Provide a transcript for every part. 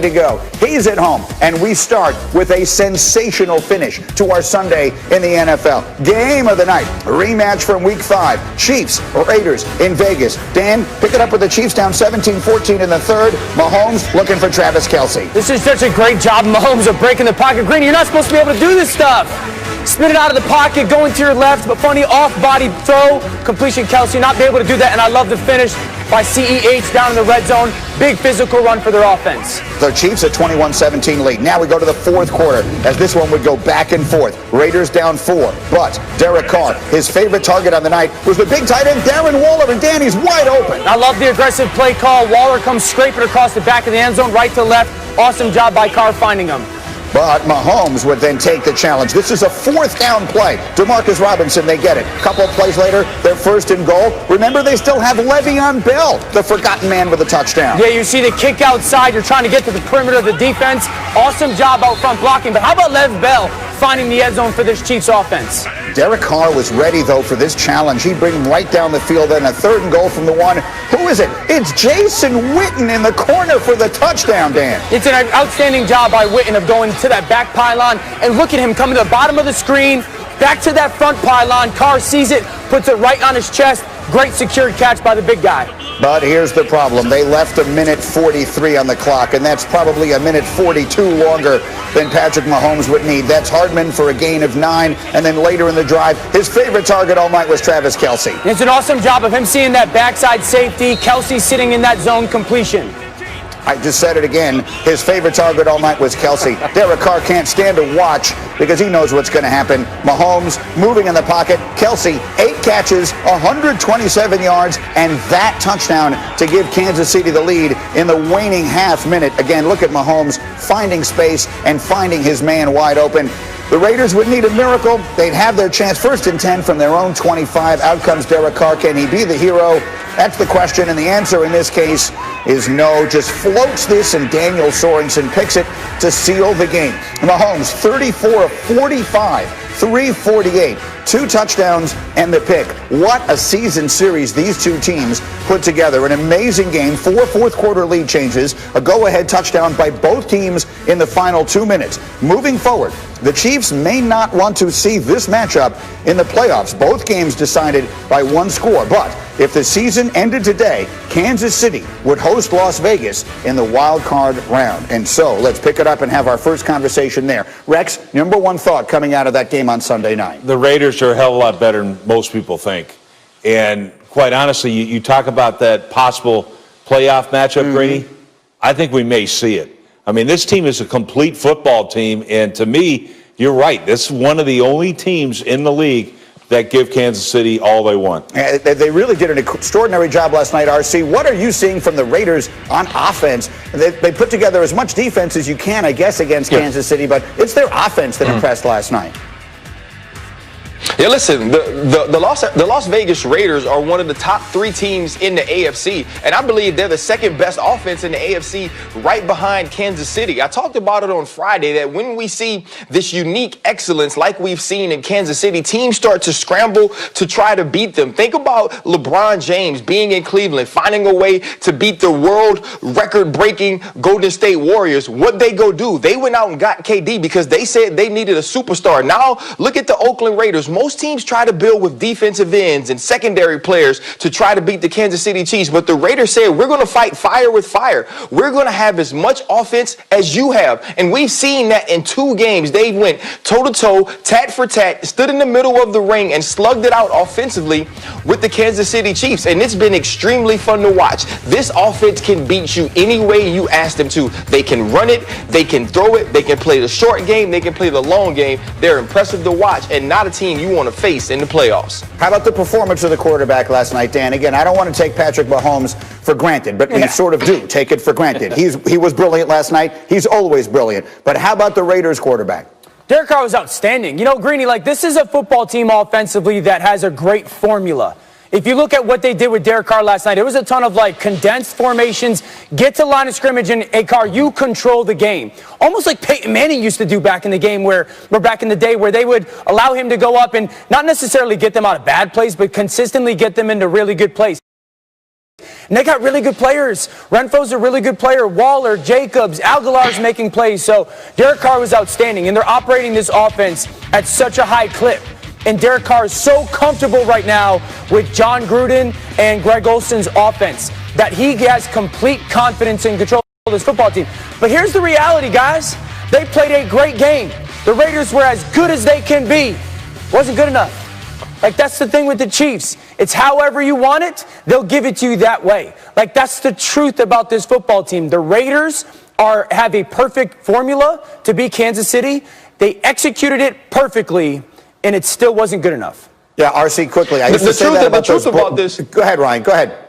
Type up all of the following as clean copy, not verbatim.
to go. He's at home, and we start with a sensational finish to our Sunday in the NFL. Game of the night, rematch from Week 5. Chiefs or Raiders in Vegas. Dan, pick it up with the Chiefs down 17-14 in the third. Mahomes looking for Travis Kelce. This is such a great job, Mahomes, of breaking the pocket. Greeny, you're not supposed to be able to do this stuff. Spin it out of the pocket, going to your left, but funny off-body throw, completion. Kelce not be able to do that, and I love the finish by CEH down in the red zone. Big physical run for their offense. The Chiefs a 21-17 lead. Now we go to the fourth quarter as this one would go back and forth. Raiders down 4, but Derek Carr, his favorite target on the night was the big tight end Darren Waller, and Danny's wide open. I love the aggressive play call. Waller comes scraping across the back of the end zone, right to left. Awesome job by Carr finding him. But Mahomes would then take the challenge. This is a fourth down play. Demarcus Robinson, they get it. A couple of plays later, they're first and goal. Remember, they still have Le'Veon Bell, the forgotten man with a touchdown. Yeah, you see the kick outside. You're trying to get to the perimeter of the defense. Awesome job out front blocking. But how about Lev Bell finding the end zone for this Chiefs offense? Derek Carr was ready, though, for this challenge. He'd bring him right down the field, and a third and goal from the one. Who is it? It's Jason Witten in the corner for the touchdown, Dan. It's an outstanding job by Witten of going to that back pylon, and look at him coming to the bottom of the screen, back to that front pylon. Carr sees it, puts it right on his chest. Great secured catch by the big guy. But here's the problem. They left a minute 43 on the clock, and that's probably a minute 42 longer than Patrick Mahomes would need. That's Hardman for a gain of 9, and then later in the drive, his favorite target all night was Travis Kelce. It's an awesome job of him seeing that backside safety. Kelce sitting in that zone completion. I just said it again. His favorite target all night was Kelce. Derek Carr can't stand to watch because he knows what's going to happen. Mahomes moving in the pocket. Kelce, 8 catches, 127 yards, and that touchdown to give Kansas City the lead in the waning half minute. Again, look at Mahomes finding space and finding his man wide open. The Raiders would need a miracle. They'd have their chance. 1st and 10 from their own 25. Out comes Derek Carr. Can he be the hero? That's the question, and the answer in this case is no. Just floats this, and Daniel Sorensen picks it to seal the game. Mahomes, 34 of 45, 348, 2 touchdowns, and the pick. What a season series these two teams put together. An amazing game, 4 fourth-quarter lead changes, a go-ahead touchdown by both teams in the final 2 minutes. Moving forward, the Chiefs may not want to see this matchup in the playoffs. Both games decided by 1 score, but if the season ended today, Kansas City would host Las Vegas in the wild card round. And so let's pick it up and have our first conversation there. Rex, number one thought coming out of that game on Sunday night? The Raiders are a hell of a lot better than most people think. And quite honestly, you talk about that possible playoff matchup, Grady. I think we may see it. I mean, this team is a complete football team, and to me, you're right. This is one of the only teams in the league that give Kansas City all they want. They really did an extraordinary job last night, RC. What are you seeing from the Raiders on offense? They put together as much defense as you can, I guess, against Kansas City, but it's their offense that impressed last night. Yeah, listen, the Las Vegas Raiders are one of the top 3 teams in the AFC, and I believe they're the second best offense in the AFC right behind Kansas City. I talked about it on Friday that when we see this unique excellence like we've seen in Kansas City, teams start to scramble to try to beat them. Think about LeBron James being in Cleveland, finding a way to beat the world record-breaking Golden State Warriors. What they go do? They went out and got KD because they said they needed a superstar. Now, look at the Oakland Raiders. Most teams try to build with defensive ends and secondary players to try to beat the Kansas City Chiefs, but the Raiders said, we're going to fight fire with fire. We're going to have as much offense as you have, and we've seen that in 2 games. They went toe-to-toe, tat for tat, stood in the middle of the ring, and slugged it out offensively with the Kansas City Chiefs, and it's been extremely fun to watch. This offense can beat you any way you ask them to. They can run it, they can throw it, they can play the short game, they can play the long game. They're impressive to watch, and not a team you want to face in the playoffs. How about the performance of the quarterback last night, Dan? Again, I don't want to take Patrick Mahomes for granted, but we sort of do take it for granted. He was brilliant last night. He's always brilliant. But how about the Raiders quarterback? Derek Carr was outstanding. You know, Greeny, this is a football team offensively that has a great formula. If you look at what they did with Derek Carr last night, it was a ton of condensed formations, get to line of scrimmage, and Carr, you control the game. Almost like Peyton Manning used to do back in the game back in the day where they would allow him to go up and not necessarily get them out of bad plays, but consistently get them into really good plays. And they got really good players. Renfro's a really good player. Waller, Jacobs, Aguilar's making plays. So Derek Carr was outstanding. And they're operating this offense at such a high clip. And Derek Carr is so comfortable right now with John Gruden and Greg Olson's offense that he has complete confidence and control of this football team. But here's the reality, guys. They played a great game. The Raiders were as good as they can be. Wasn't good enough. Like, that's the thing with the Chiefs. It's however you want it, they'll give it to you that way. Like, that's the truth about this football team. The Raiders have a perfect formula to beat Kansas City. They executed it perfectly, and it still wasn't good enough. Yeah, RC, quickly. I used to say that about this. Go ahead, Ryan. Go ahead.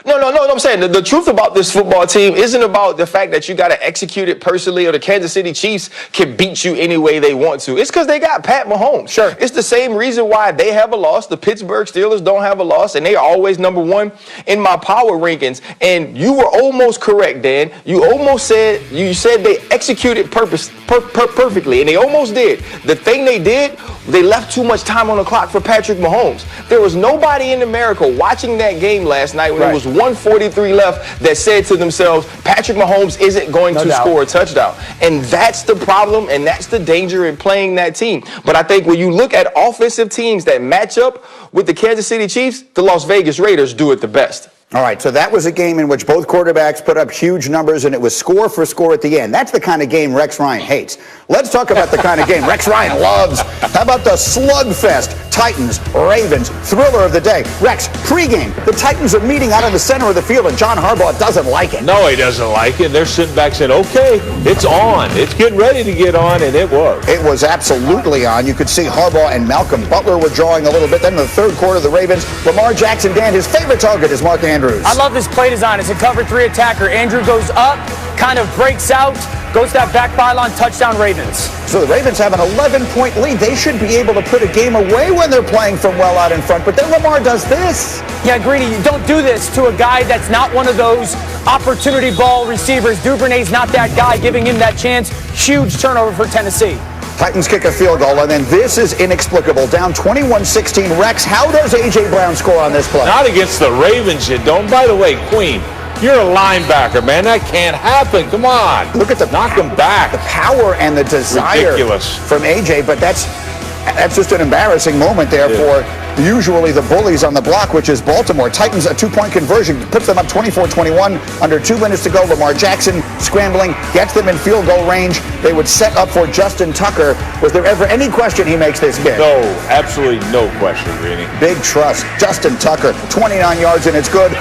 No, I'm saying the truth about this football team isn't about the fact that you got to execute it personally or the Kansas City Chiefs can beat you any way they want to. It's because they got Pat Mahomes. Sure. It's the same reason why they have a loss. The Pittsburgh Steelers don't have a loss, and they are always number one in my power rankings. And you were almost correct, Dan. You said they executed perfectly, and they almost did. The thing they did, they left too much time on the clock for Patrick Mahomes. There was nobody in America watching that game last night when it was 1:43 left that said to themselves, Patrick Mahomes isn't going to score a touchdown. And that's the problem, and that's the danger in playing that team. But I think when you look at offensive teams that match up with the Kansas City Chiefs, the Las Vegas Raiders do it the best. All right, so that was a game in which both quarterbacks put up huge numbers, and it was score for score at the end. That's the kind of game Rex Ryan hates. Let's talk about the kind of game Rex Ryan loves. How about the slugfest? Titans, Ravens, thriller of the day. Rex, pregame, the Titans are meeting out in the center of the field, and John Harbaugh doesn't like it. No, he doesn't like it. They're sitting back saying, okay, it's on. It's getting ready to get on, and it was. It was absolutely on. You could see Harbaugh and Malcolm Butler were drawing a little bit. Then in the third quarter, the Ravens, Lamar Jackson, Dan, his favorite target is Mark Andrews. I love this play design. It's a cover 3 attacker. Andrew goes up, kind of breaks out, goes to that back pylon, touchdown Ravens. So the Ravens have an 11-point lead. They should be able to put a game away when they're playing from well out in front. But then Lamar does this. Yeah, Greeny, you don't do this to a guy that's not one of those opportunity ball receivers. Duvernay's not that guy, giving him that chance. Huge turnover for Tennessee. Titans kick a field goal, and then this is inexplicable. Down 21-16. Rex, how does A.J. Brown score on this play? Not against the Ravens, you don't. By the way, Queen, you're a linebacker, man. That can't happen. Come on. Look at the knock him back. The power and the desire Ridiculous. From A.J., but that's just an embarrassing moment there for usually the bullies on the block, which is Baltimore. Titans, a 2-point conversion, puts them up 24-21. Under 2 minutes to go, Lamar Jackson scrambling, gets them in field goal range. They would set up for Justin Tucker. Was there ever any question he makes this big? No, absolutely no question, Greeny. Big trust. Justin Tucker, 29 yards, and it's good.